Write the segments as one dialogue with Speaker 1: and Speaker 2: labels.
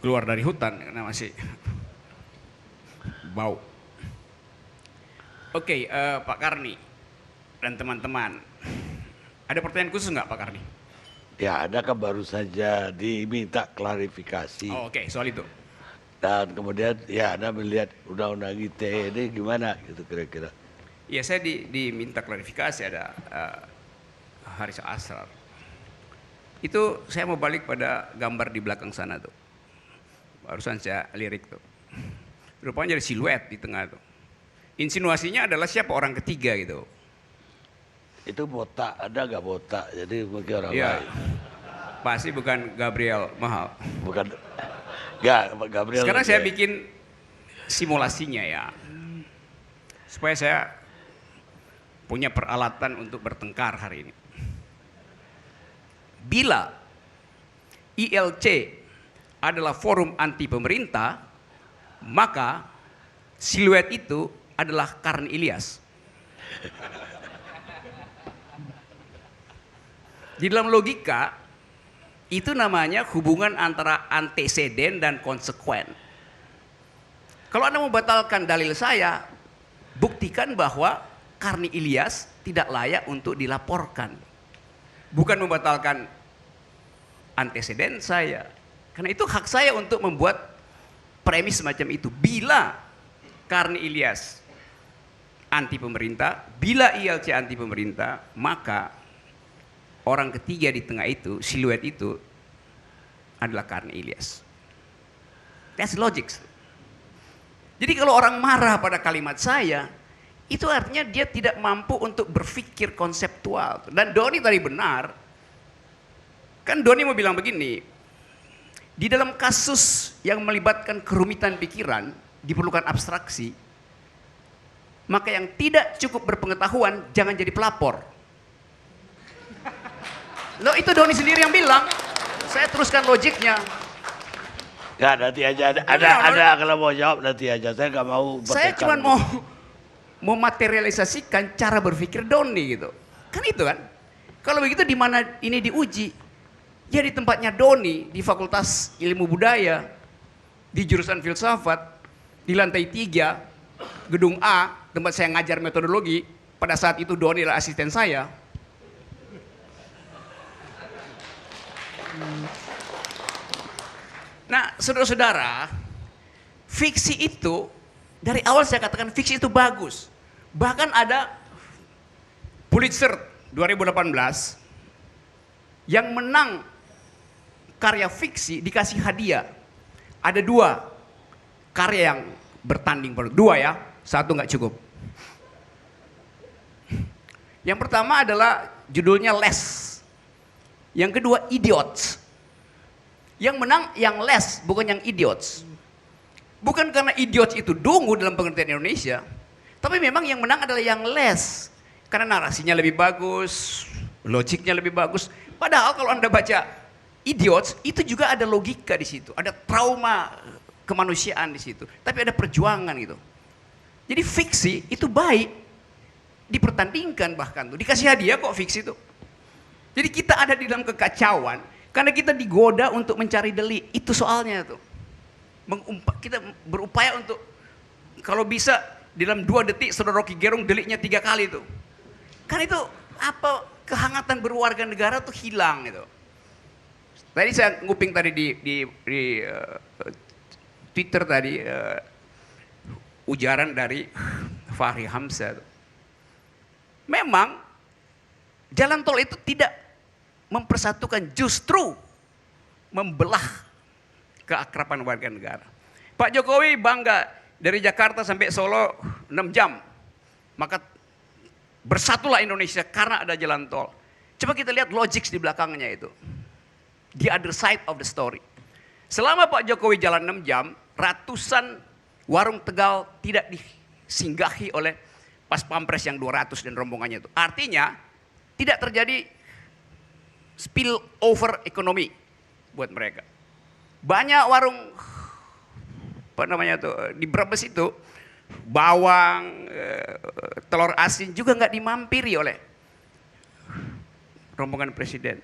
Speaker 1: keluar dari hutan karena masih bau. Oke, Pak Karni dan teman-teman, ada pertanyaan khusus nggak Pak Karni?
Speaker 2: Ya, ada kan baru saja diminta klarifikasi.
Speaker 1: Oh, oke, soal itu.
Speaker 2: Dan kemudian ya Anda melihat undang-undang ITE ini gimana gitu kira-kira.
Speaker 1: Ya, saya diminta klarifikasi ada Haris Asrar. Itu saya mau balik pada gambar di belakang sana tuh. Barusan saya lirik tuh. Rupanya ada siluet di tengah tuh. Insinuasinya adalah siapa orang ketiga gitu.
Speaker 2: Itu botak, ada nggak botak? Jadi mungkin orang
Speaker 1: Ya,
Speaker 2: lain.
Speaker 1: pasti bukan Gabriel Mahal.
Speaker 2: Bukan, nggak Gabriel.
Speaker 1: Sekarang saya bikin simulasinya ya. Supaya saya punya peralatan untuk bertengkar hari ini. Bila ILC adalah forum anti pemerintah, maka siluet itu adalah Karni Ilyas. Di dalam logika, itu namanya hubungan antara anteseden dan konsekuen. Kalau Anda mau batalkan dalil saya, buktikan bahwa Karni Ilyas tidak layak untuk dilaporkan. Bukan membatalkan anteseden saya. Karena itu hak saya untuk membuat premis semacam itu. Bila Karni Ilyas anti pemerintah, bila ILC anti pemerintah, maka orang ketiga di tengah itu, siluet itu adalah Karni Ilyas. That's logic. Jadi kalau orang marah pada kalimat saya, itu artinya dia tidak mampu untuk berpikir konseptual. Dan Doni tadi benar. Kan Doni mau bilang begini, di dalam kasus yang melibatkan kerumitan pikiran, diperlukan abstraksi, maka yang tidak cukup berpengetahuan jangan jadi pelapor. Loh, itu Doni sendiri yang bilang. Saya teruskan logiknya.
Speaker 2: Nggak, nanti aja ada kalau mau jawab nanti aja. Saya nggak mau.
Speaker 1: Saya cuma mau mematerialisasikan cara berpikir Doni gitu. Kan itu kan. Kalau begitu di mana ini diuji? Ya di tempatnya Doni di Fakultas Ilmu Budaya, di jurusan filsafat, di lantai 3, gedung A, tempat saya ngajar metodologi. Pada saat itu Doni adalah asisten saya. Nah, saudara-saudara, fiksi itu dari awal saya katakan fiksi itu bagus. Bahkan ada Pulitzer 2018 yang menang karya fiksi dikasih hadiah. Ada 2 karya yang bertanding, 2 ya, 1 nggak cukup. Yang pertama adalah judulnya Les. Yang kedua Idiots. Yang menang yang Les, bukan yang Idiots. Bukan karena Idiots itu dungu dalam pengertian Indonesia, tapi memang yang menang adalah yang Les. Karena narasinya lebih bagus, logiknya lebih bagus. Padahal kalau Anda baca Idiots, itu juga ada logika di situ, ada trauma kemanusiaan di situ, tapi ada perjuangan gitu. Jadi fiksi itu baik, dipertandingkan bahkan tuh, dikasih hadiah kok fiksi itu. Jadi kita ada di dalam kekacauan karena kita digoda untuk mencari delik, itu soalnya tuh. Kita berupaya untuk kalau bisa di dalam 2 detik Saudara Rocky Gerung deliknya 3 kali tuh. Kan itu apa kehangatan berwarga negara tuh hilang gitu. Tadi saya nguping tadi di Twitter tadi ujaran dari Fahri Hamzah. Memang jalan tol itu tidak mempersatukan, justru membelah keakraban warga negara. Pak Jokowi bangga dari Jakarta sampai Solo 6 jam. Maka bersatulah Indonesia karena ada jalan tol. Coba kita lihat logik di belakangnya itu. The other side of the story. Selama Pak Jokowi jalan 6 jam, ratusan warung Tegal tidak disinggahi oleh pas pampres yang 200 dan rombongannya itu. Artinya tidak terjadi spill over ekonomi buat mereka. Banyak warung apa namanya tuh di Brebes itu bawang, telur asin juga nggak dimampiri oleh rombongan presiden.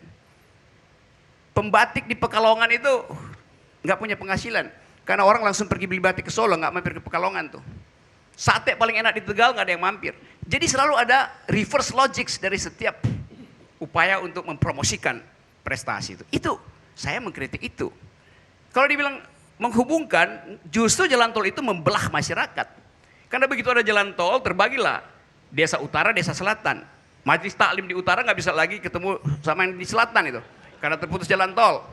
Speaker 1: Pembatik di Pekalongan itu nggak punya penghasilan. Karena orang langsung pergi beli batik ke Solo, nggak mampir ke Pekalongan tuh. Sate paling enak di Tegal nggak ada yang mampir. Jadi selalu ada reverse logics dari setiap upaya untuk mempromosikan prestasi itu. Itu saya mengkritik itu. Kalau dibilang menghubungkan, justru jalan tol itu membelah masyarakat. Karena begitu ada jalan tol, terbagilah desa utara, desa selatan. Majelis taklim di utara nggak bisa lagi ketemu sama yang di selatan itu, karena terputus jalan tol.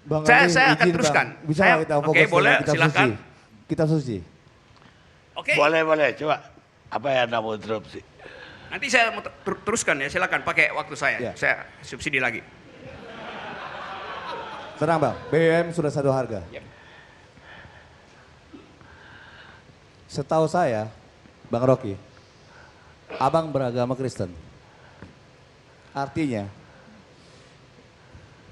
Speaker 3: Bang
Speaker 1: Saya akan
Speaker 3: izin,
Speaker 1: teruskan.
Speaker 3: Bang. Bisa
Speaker 1: Saya-
Speaker 3: kita fokus
Speaker 1: oke,
Speaker 3: dengan
Speaker 1: boleh,
Speaker 3: kitab
Speaker 1: silakan.
Speaker 3: suci? Kitab suci.
Speaker 1: Oke,
Speaker 2: Boleh, coba. Apa yang Anda mau interupsi?
Speaker 1: nanti saya mau teruskan ya, silakan pakai waktu saya.
Speaker 3: Ya.
Speaker 1: Saya subsidi lagi.
Speaker 3: Tenang Bang, BBM sudah satu harga.
Speaker 1: Yep.
Speaker 3: Setahu saya, Bang Rocky, Abang beragama Kristen. Artinya,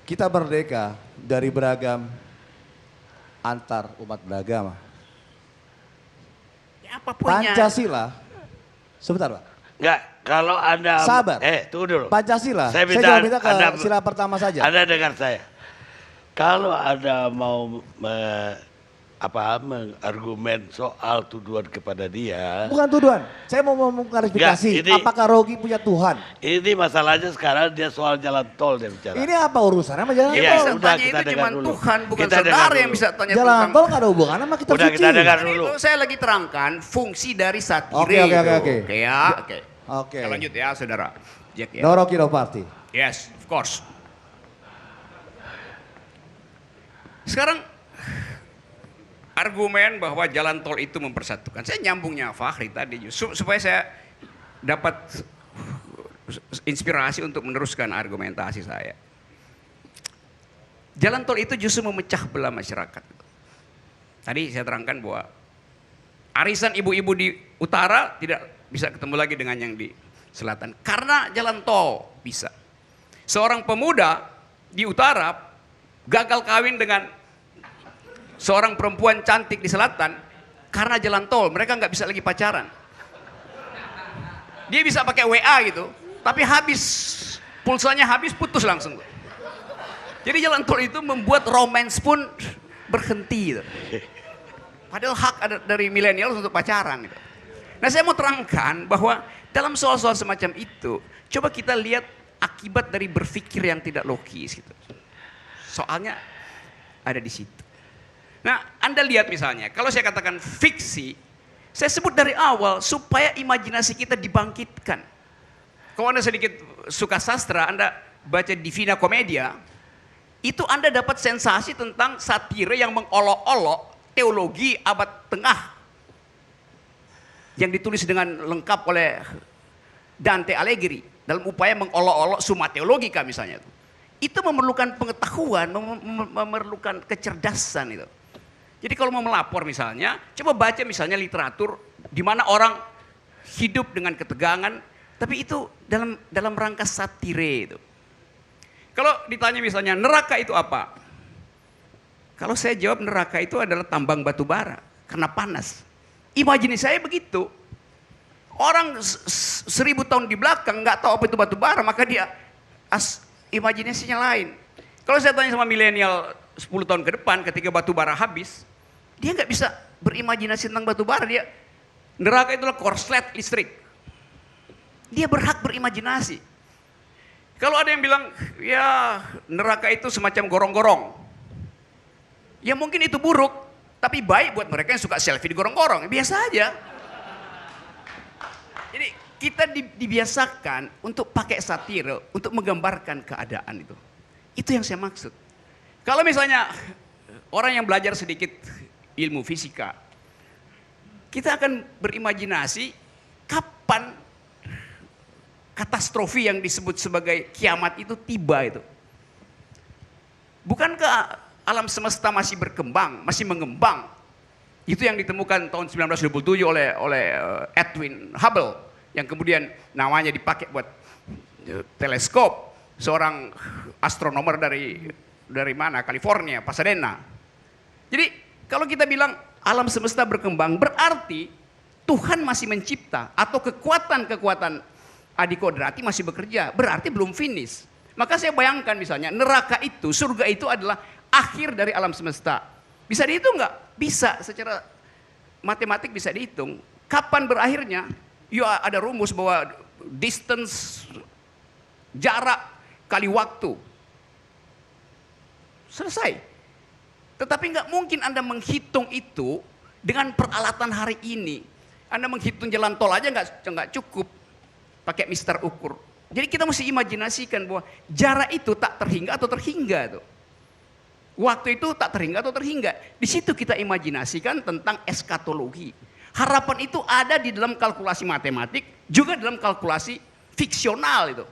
Speaker 3: kita merdeka dari beragam antar umat beragama.
Speaker 1: Ya, apapunnya.
Speaker 3: Pancasila, sebentar Pak.
Speaker 2: Enggak, kalau Anda...
Speaker 3: Sabar.
Speaker 2: Tunggu dulu.
Speaker 3: Pancasila,
Speaker 2: Saya
Speaker 3: saya
Speaker 2: minta
Speaker 3: cuma minta ke
Speaker 2: Anda-
Speaker 3: sila pertama saja.
Speaker 2: Anda dengar saya. Kalau Anda mau mengargumen soal tuduhan kepada dia,
Speaker 3: Bukan tuduhan, saya mau mengklarifikasi.
Speaker 2: Enggak, ini-
Speaker 3: Apakah Rocky punya Tuhan?
Speaker 2: ini masalahnya sekarang dia soal jalan tol dia bicara.
Speaker 3: Ini apa urusannya sama jalan
Speaker 1: Yang
Speaker 2: Iya,
Speaker 3: tol?
Speaker 1: bisa
Speaker 2: udah,
Speaker 1: tanya
Speaker 2: kita
Speaker 1: itu
Speaker 2: dengar
Speaker 1: cuma
Speaker 2: dulu.
Speaker 1: Tuhan, bukan
Speaker 2: Kita dengar
Speaker 1: saudara yang
Speaker 2: dulu.
Speaker 1: bisa tanya
Speaker 3: Jalan
Speaker 1: tentang.
Speaker 3: tol nggak ada hubungan sama kitab
Speaker 2: Udah,
Speaker 3: suci.
Speaker 2: kita dengar
Speaker 1: Ini
Speaker 2: dulu.
Speaker 1: saya lagi terangkan fungsi dari satire.
Speaker 3: Oke.
Speaker 1: Oke ya, oke.
Speaker 3: Oke.
Speaker 1: Kita lanjut ya, saudara. Jack ya.
Speaker 3: No Rocky, no party.
Speaker 1: Yes, of course. Sekarang argumen bahwa jalan tol itu mempersatukan. Saya nyambungnya Fahri tadi supaya saya dapat inspirasi untuk meneruskan argumentasi saya. Jalan tol itu justru memecah belah masyarakat. Tadi saya terangkan bahwa arisan ibu-ibu di utara tidak bisa ketemu lagi dengan yang di selatan karena jalan tol bisa. Seorang pemuda di utara gagal kawin dengan seorang perempuan cantik di selatan karena jalan tol, mereka nggak bisa lagi pacaran. Dia bisa pakai WA gitu, tapi habis pulsanya habis putus langsung. Jadi jalan tol itu membuat romance pun berhenti gitu. Padahal hak ada dari milenial untuk pacaran gitu. Nah, saya mau terangkan bahwa dalam soal-soal semacam itu, coba kita lihat akibat dari berpikir yang tidak logis gitu. Soalnya ada di situ. Nah, Anda lihat misalnya, kalau saya katakan fiksi, saya sebut dari awal supaya imajinasi kita dibangkitkan. Kalau Anda sedikit suka sastra, Anda baca Divina Commedia, itu Anda dapat sensasi tentang satire yang mengolok-olok teologi abad tengah. Yang ditulis dengan lengkap oleh Dante Alighieri dalam upaya mengolok-olok Summa Theologica misalnya. Itu memerlukan pengetahuan, memerlukan kecerdasan itu. Jadi kalau mau melapor misalnya, coba baca misalnya literatur di mana orang hidup dengan ketegangan, tapi itu dalam rangka satire itu. Kalau ditanya misalnya neraka itu apa? Kalau saya jawab neraka itu adalah tambang batu bara karena panas. Imajinasi saya begitu. Orang 1000 tahun di belakang nggak tahu apa itu batu bara, maka dia imajinasinya lain. Kalau saya tanya sama milenial 10 tahun ke depan ketika batu bara habis, dia nggak bisa berimajinasi tentang batu bara. Dia neraka itulah korslet listrik. Dia berhak berimajinasi. Kalau ada yang bilang ya neraka itu semacam gorong-gorong, ya mungkin itu buruk, tapi baik buat mereka yang suka selfie di gorong-gorong. Biasa aja. Jadi kita dibiasakan untuk pakai satire untuk menggambarkan keadaan itu. Itu yang saya maksud. Kalau misalnya orang yang belajar sedikit ilmu fisika, kita akan berimajinasi kapan katastrofi yang disebut sebagai kiamat itu tiba itu. Bukankah alam semesta masih berkembang, masih mengembang? Itu yang ditemukan tahun 1927 oleh Edwin Hubble yang kemudian namanya dipakai buat teleskop, seorang astronomer dari mana? California, Pasadena. Jadi kalau kita bilang alam semesta berkembang, berarti Tuhan masih mencipta atau kekuatan-kekuatan adikodrati masih bekerja, berarti belum finish. Maka saya bayangkan misalnya neraka itu, surga itu adalah akhir dari alam semesta. Bisa dihitung nggak? Bisa, secara matematik bisa dihitung. Kapan berakhirnya? Ya ada rumus bahwa distance, jarak kali waktu. Selesai. Tetapi nggak mungkin Anda menghitung itu dengan peralatan hari ini. Anda menghitung jalan tol aja nggak cukup pakai mister ukur. Jadi kita mesti imajinasikan bahwa jarak itu tak terhingga atau terhingga tuh. Waktu itu tak terhingga atau terhingga. Di situ kita imajinasikan tentang eskatologi. Harapan itu ada di dalam kalkulasi matematik, juga dalam kalkulasi fiksional itu.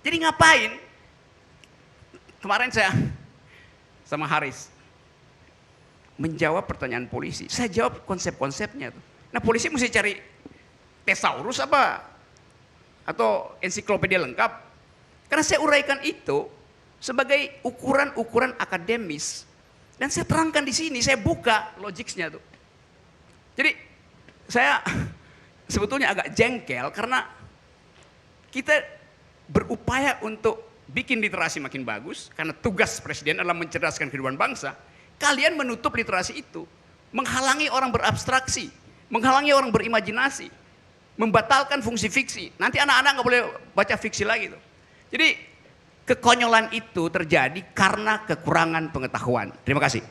Speaker 1: Jadi ngapain? Kemarin saya sama Haris menjawab pertanyaan polisi. Saya jawab konsep-konsepnya tuh. Nah polisi mesti cari tesaurus apa? Atau ensiklopedia lengkap. Karena saya uraikan itu sebagai ukuran-ukuran akademis. Dan saya terangkan di sini, saya buka logiknya tuh. Jadi saya sebetulnya agak jengkel karena kita berupaya untuk bikin literasi makin bagus. Karena tugas presiden adalah mencerdaskan kehidupan bangsa. Kalian menutup literasi itu. Menghalangi orang berabstraksi. Menghalangi orang berimajinasi. Membatalkan fungsi fiksi. Nanti anak-anak nggak boleh baca fiksi lagi tuh. Jadi kekonyolan itu terjadi karena kekurangan pengetahuan. Terima kasih.